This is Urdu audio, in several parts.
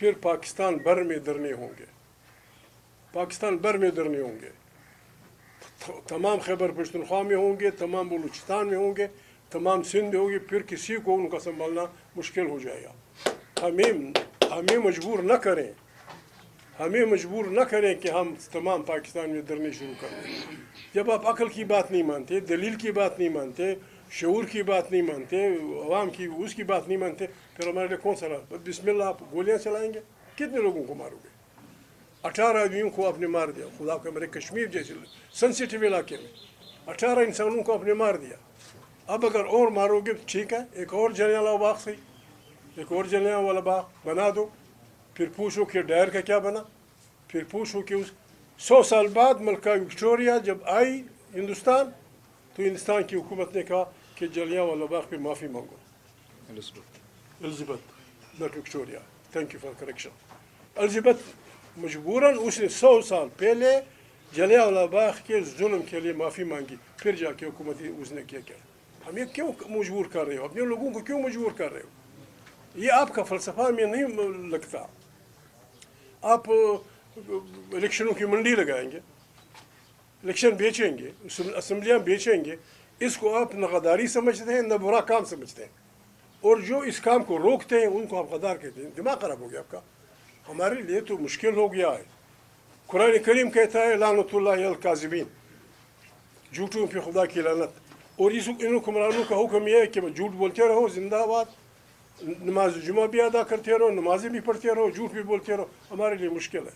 پھر پاکستان بھر میں دھرنے ہوں گے، پاکستان بھر میں دھرنے ہوں گے، تمام خیبر پختونخوا میں ہوں گے، تمام بلوچستان میں ہوں گے، تمام سندھ میں ہوں گے، پھر کسی کو ان کا سنبھالنا مشکل ہو جائے گا۔ ہمیں مجبور نہ کریں، ہمیں مجبور نہ کریں کہ ہم تمام پاکستان میں دھرنے شروع کر دیں۔ جب آپ عقل کی بات نہیں مانتے، دلیل کی بات نہیں مانتے، شعور کی بات نہیں مانتے، عوام کی اس کی بات نہیں مانتے، پھر ہمارے لیے کون سا راستہ؟ بسم اللہ آپ گولیاں چلائیں گے، کتنے لوگوں کو مارو گے؟ 18 آدمیوں کو آپ نے مار دیا، خدا کو ہمارے کشمیر جیسے سینسیٹیو علاقے میں 18 انسانوں کو آپ نے مار دیا۔ اب اگر اور مارو گے ٹھیک ہے، ایک اور جلیانوالہ باغ سے ایک اور جلیانوالہ باغ بنا دو، پھر پوچھو کہ ڈائر کا کیا بنا، پھر پوچھو کہ 100 سال بعد ملکہ وکٹوریہ جب آئی ہندوستان تو ہندوستان کی حکومت نے کہا کہ جلیانوالہ باغ پہ معافی مانگو۔ Elizabeth not Victoria, thank you for correction. Elizabeth مجبوراً اس نے 100 سال پہلے جلیانوالہ باغ کے ظلم کے لیے معافی مانگی، پھر جا کے حکومت اس نے کیا ہمیں کیوں مجبور کر رہے ہو؟ اپنے لوگوں کو کیوں مجبور کر رہے ہو؟ یہ آپ کا فلسفہ میں نہیں لگتا۔ آپ الیکشنوں کی منڈی لگائیں گے، الیکشن بیچیں گے، اسمبلیاں بیچیں گے، اس کو آپ نہ غداری سمجھتے ہیں نہ برا کام سمجھتے ہیں، اور جو اس کام کو روکتے ہیں ان کو آپ غدار کہتے ہیں۔ دماغ خراب ہو گیا آپ کا۔ ہمارے لیے تو مشکل ہو گیا ہے۔ قرآن کریم کہتا ہے لعنت اللہ علی الکاذبین، جھوٹوں پہ خدا کی لعنت، اور ان حکمرانوں کا حکم یہ ہے کہ جھوٹ بولتے رہو، زندہ آباد، نماز جمعہ بھی ادا کرتے رہو، نمازیں بھی پڑھتے رہو، جھوٹ بھی بولتے رہو۔ ہمارے لیے مشکل ہے،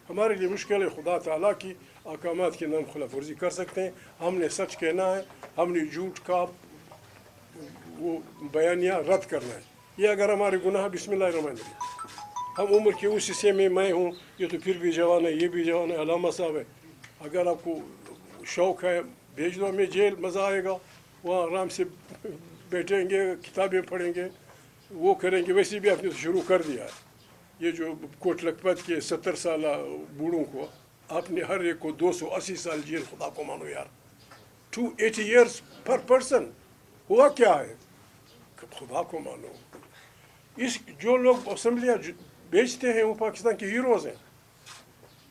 ہمارے لیے مشکل ہے۔ خدا تعالیٰ کی احکامات کی نام خلاف ورزی کر سکتے ہیں۔ ہم نے سچ کہنا ہے، ہم نے جھوٹ کا وہ بیانیہ رد کرنا ہے۔ یہ اگر ہمارے گناہ، بسم اللہ الرحمن الرحیم، ہم عمر کے اس حصے میں ہوں، یہ تو پھر بھی جوان ہے، یہ بھی جوان ہے، علامہ صاحب ہے، اگر آپ کو شوق ہے بھیج دو ہمیں جیل، مزہ آئے گا، وہاں آرام سے بیٹھیں گے، کتابیں پڑھیں گے، وہ کریں گے۔ ویسے بھی آپ نے شروع کر دیا ہے۔ یہ جو کوٹ لکھپت کے 70 سالہ بوڑھوں کو آپ نے ہر ایک کو 280 سال جیل، خدا کو مانو یار، 280 ایئرس پر پرسن، ہوا کیا ہے؟ خدا کو مانو۔ جو لوگ اسمبلیاں بیچتے ہیں وہ پاکستان کے ہیروز ہیں،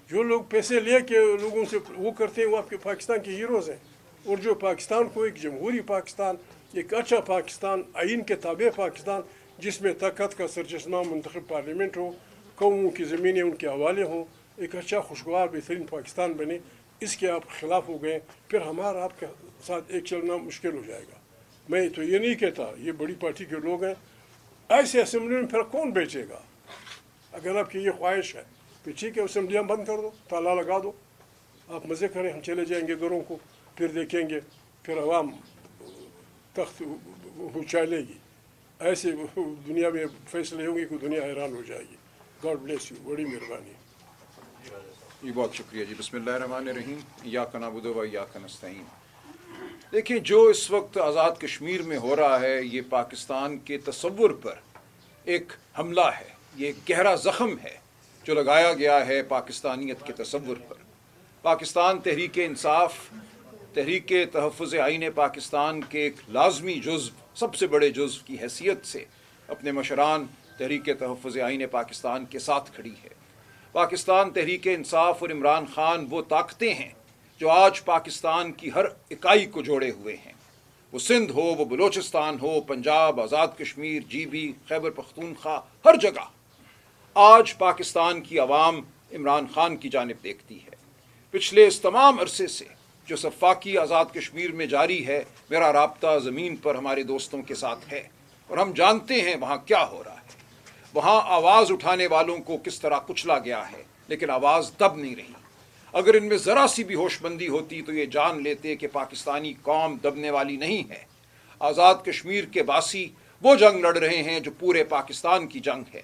جو لوگ پیسے لے کے لوگوں سے وہ کرتے ہیں وہ آپ کے پاکستان کے ہیروز ہیں، اور جو پاکستان کو ایک جمہوری پاکستان، ایک اچھا پاکستان، آئین کے تابع پاکستان، جس میں طاقت کا سرچشمہ منتخب پارلیمنٹ ہو، قوموں کی زمینیں ان کے حوالے ہوں، ایک اچھا خوشگوار بہترین پاکستان بنے، اس کے آپ خلاف ہو گئے، پھر ہمارا آپ کے ساتھ ایک چلنا مشکل ہو جائے گا۔ میں تو یہ نہیں کہتا، یہ بڑی پارٹی کے لوگ ہیں، ایسے اسمبلی میں پھر کون بیچے گا؟ اگر آپ کی یہ خواہش ہے تو ٹھیک ہے، اسمبلیاں بند کر دو، تالا لگا دو، آپ مزے کریں، ہم چلے جائیں گے گھروں کو، پھر دیکھیں گے، پھر عوام تخت اچھالے گی۔ ایسے دنیا میں فیصلے ہوں گے کہ دنیا حیران ہو جائے گی۔ گاڈ بلیس یو، بڑی مہربانی۔ جی بہت شکریہ جی۔ بسم اللہ الرحمن الرحیم، ایاک نعبد و ایاک نستعین۔ دیکھیں، جو اس وقت آزاد کشمیر میں ہو رہا ہے، یہ پاکستان کے تصور پر ایک حملہ ہے، یہ ایک گہرا زخم ہے جو لگایا گیا ہے پاکستانیت کے تصور پر۔ پاکستان تحریک انصاف، تحریک تحفظ آئین پاکستان کے ایک لازمی جزو، سب سے بڑے جزو کی حیثیت سے اپنے مشران تحریک تحفظ آئین پاکستان کے ساتھ کھڑی ہے۔ پاکستان تحریک انصاف اور عمران خان وہ طاقتیں ہیں جو آج پاکستان کی ہر اکائی کو جوڑے ہوئے ہیں، وہ سندھ ہو، وہ بلوچستان ہو، پنجاب، آزاد کشمیر، جی بی، خیبر پختونخوا، ہر جگہ آج پاکستان کی عوام عمران خان کی جانب دیکھتی ہے۔ پچھلے اس تمام عرصے سے جو سفاکی آزاد کشمیر میں جاری ہے، میرا رابطہ زمین پر ہمارے دوستوں کے ساتھ ہے، اور ہم جانتے ہیں وہاں کیا ہو رہا ہے۔ وہاں آواز اٹھانے والوں کو کس طرح کچلا گیا ہے، لیکن آواز دب نہیں رہی۔ اگر ان میں ذرا سی بھی ہوش مندی ہوتی تو یہ جان لیتے کہ پاکستانی قوم دبنے والی نہیں ہے۔ آزاد کشمیر کے باسی وہ جنگ لڑ رہے ہیں جو پورے پاکستان کی جنگ ہے۔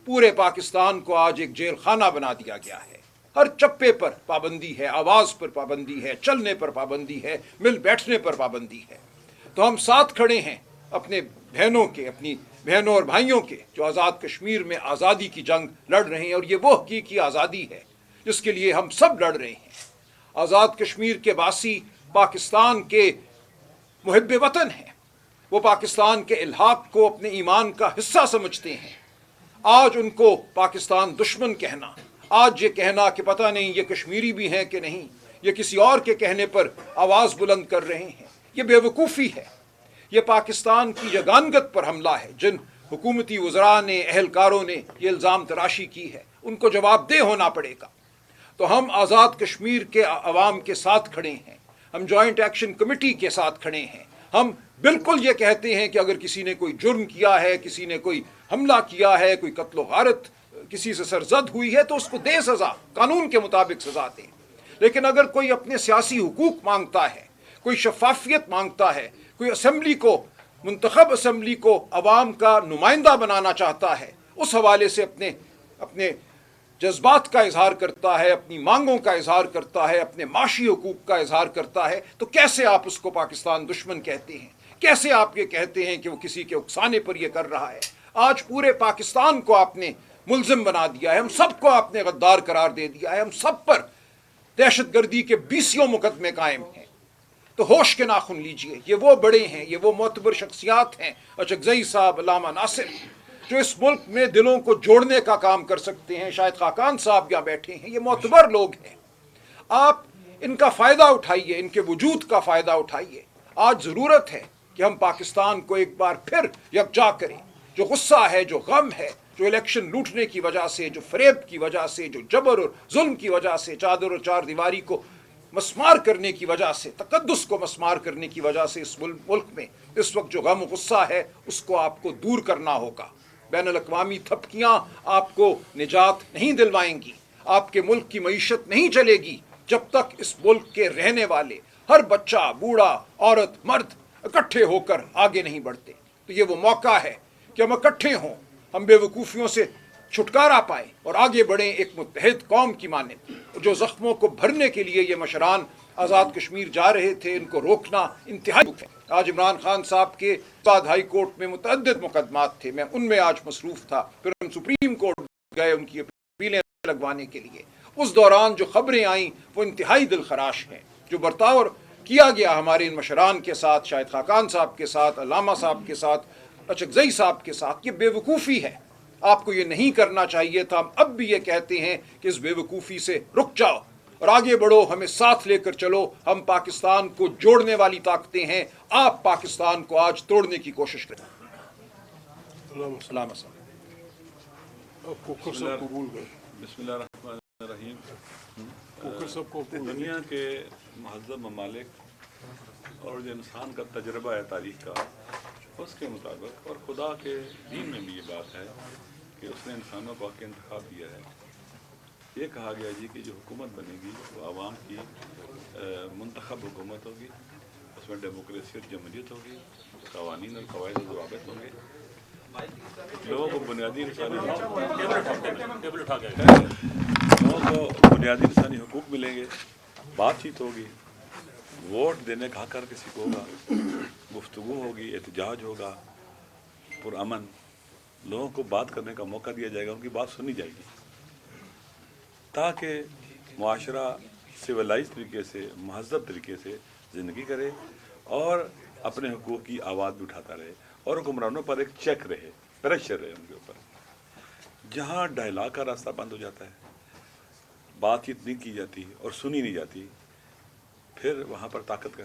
پورے پاکستان کو آج ایک جیل خانہ بنا دیا گیا ہے۔ ہر چپے پر پابندی ہے، آواز پر پابندی ہے، چلنے پر پابندی ہے، مل بیٹھنے پر پابندی ہے۔ تو ہم ساتھ کھڑے ہیں اپنے بہنوں کے، اپنی بہنوں اور بھائیوں کے، جو آزاد کشمیر میں آزادی کی جنگ لڑ رہے ہیں، اور یہ وہ حقیقی آزادی ہے جس کے لیے ہم سب لڑ رہے ہیں۔ آزاد کشمیر کے باسی پاکستان کے محب وطن ہیں، وہ پاکستان کے الحاق کو اپنے ایمان کا حصہ سمجھتے ہیں۔ آج ان کو پاکستان دشمن کہنا، آج یہ کہنا کہ پتہ نہیں یہ کشمیری بھی ہیں کہ نہیں، یہ کسی اور کے کہنے پر آواز بلند کر رہے ہیں، یہ بے وقوفی ہے، یہ پاکستان کی یگانگت پر حملہ ہے۔ جن حکومتی وزراء نے، اہلکاروں نے یہ الزام تراشی کی ہے، ان کو جواب دہ ہونا پڑے گا۔ تو ہم آزاد کشمیر کے عوام کے ساتھ کھڑے ہیں، ہم جوائنٹ ایکشن کمیٹی کے ساتھ کھڑے ہیں، ہم بالکل یہ کہتے ہیں کہ اگر کسی نے کوئی جرم کیا ہے، کسی نے کوئی حملہ کیا ہے، کوئی قتل و غارت کسی سے سرزد ہوئی ہے تو اس کو دے سزا، قانون کے مطابق سزا دیں۔ لیکن اگر کوئی اپنے سیاسی حقوق مانگتا ہے، کوئی شفافیت مانگتا ہے، کوئی اسمبلی کو، منتخب اسمبلی کو عوام کا نمائندہ بنانا چاہتا ہے، اس حوالے سے اپنے جذبات کا اظہار کرتا ہے، اپنی مانگوں کا اظہار کرتا ہے، اپنے معاشی حقوق کا اظہار کرتا ہے، تو کیسے آپ اس کو پاکستان دشمن کہتے ہیں؟ کیسے آپ یہ کہتے ہیں کہ وہ کسی کے اکسانے پر یہ کر رہا ہے؟ آج پورے پاکستان کو آپ نے ملزم بنا دیا ہے، ہم سب کو آپ نے غدار قرار دے دیا ہے، ہم سب پر دہشت گردی کے 20 مقدمے قائم ہیں۔ تو ہوش کے ناخن لیجئے، یہ وہ بڑے ہیں، یہ وہ معتبر شخصیات ہیں، اچکزئی صاحب، علامہ ناصر، جو اس ملک میں دلوں کو جوڑنے کا کام کر سکتے ہیں۔ شاہد خاقان صاحب یہاں بیٹھے ہیں، یہ معتبر لوگ ہیں۔ آپ ان کا فائدہ اٹھائیے، ان کے وجود کا فائدہ اٹھائیے۔ آج ضرورت ہے کہ ہم پاکستان کو ایک بار پھر یکجا کریں۔ جو غصہ ہے، جو غم ہے، جو الیکشن لوٹنے کی وجہ سے، جو فریب کی وجہ سے، جو جبر اور ظلم کی وجہ سے، چادر اور چار دیواری کو مسمار کرنے کی وجہ سے، تقدس کو مسمار کرنے کی وجہ سے اس ملک میں اس وقت جو غم و غصہ ہے، اس کو آپ کو دور کرنا ہوگا۔ بین الاقوامی تھپکیاں آپ کو نجات نہیں دلوائیں گی، آپ کے ملک کی معیشت نہیں چلے گی جب تک اس ملک کے رہنے والے ہر بچہ، بوڑھا، عورت، مرد اکٹھے ہو کر آگے نہیں بڑھتے۔ تو یہ وہ موقع ہے کہ ہم اکٹھے ہوں، ہم بے وقوفیوں سے چھٹکارا پائیں اور آگے بڑھیں ایک متحد قوم کی مانند۔ جو زخموں کو بھرنے کے لیے یہ مشران آزاد کشمیر جا رہے تھے، ان کو روکنا انتہائی ہے۔ آج عمران خان صاحب کے بعد ہائی کورٹ میں متعدد مقدمات تھے، میں ان میں آج مصروف تھا، پھر ہم سپریم کورٹ گئے ان کی اپیلیں لگوانے کے لیے۔ اس دوران جو خبریں آئیں وہ انتہائی دلخراش ہیں۔ جو برتاؤ کیا گیا ہمارے ان مشران کے ساتھ، شاہد خاقان صاحب کے ساتھ، علامہ صاحب کے ساتھ، اچکزئی صاحب کے ساتھ، یہ بے وقوفی ہے۔ آپ کو یہ نہیں کرنا چاہیے تھا۔ ہم اب بھی یہ کہتے ہیں کہ اس بے وقوفی سے رک جاؤ اور آگے بڑھو، ہمیں ساتھ لے کر چلو۔ ہم پاکستان کو جوڑنے والی طاقتیں ہیں، آپ پاکستان کو آج توڑنے کی کوشش کریں۔ علامہ صاحب آپ کوکر صاحب کو بھول گئے۔ بسم اللہ الرحمن الرحیم۔ کوکر صاحب کو بھول گئے۔ دنیا کے مہذب ممالک اور جو انسان کا تجربہ ہے تاریخ کا، اس کے مطابق اور خدا کے دین میں بھی یہ بات ہے کہ اس نے انسانوں کو حق انتخاب دیا ہے۔ یہ کہا گیا جی کہ جو حکومت بنے گی وہ عوام کی منتخب حکومت ہوگی، اس میں ڈیموکریسی اور جمہوریت ہوگی، قوانین اور قواعد و ضوابط ہوں گے، لوگوں کو بنیادی انسانی حقوق ملیں گے، بات چیت ہوگی، ووٹ دینے کا حق ہر کسی کو ہوگا، گفتگو ہوگی، احتجاج ہوگا، پرامن، لوگوں کو بات کرنے کا موقع دیا جائے گا، ان کی بات سنی جائے گی، تاکہ معاشرہ سویلائز طریقے سے، مہذب طریقے سے زندگی کرے اور اپنے حقوق کی آواز بھی اٹھاتا رہے، اور حکمرانوں پر ایک چیک رہے، پریشر رہے ان کے اوپر۔ جہاں ڈائلاگ کا راستہ بند ہو جاتا ہے، بات چیت نہیں کی جاتی اور سنی نہیں جاتی، پھر وہاں پر طاقت کا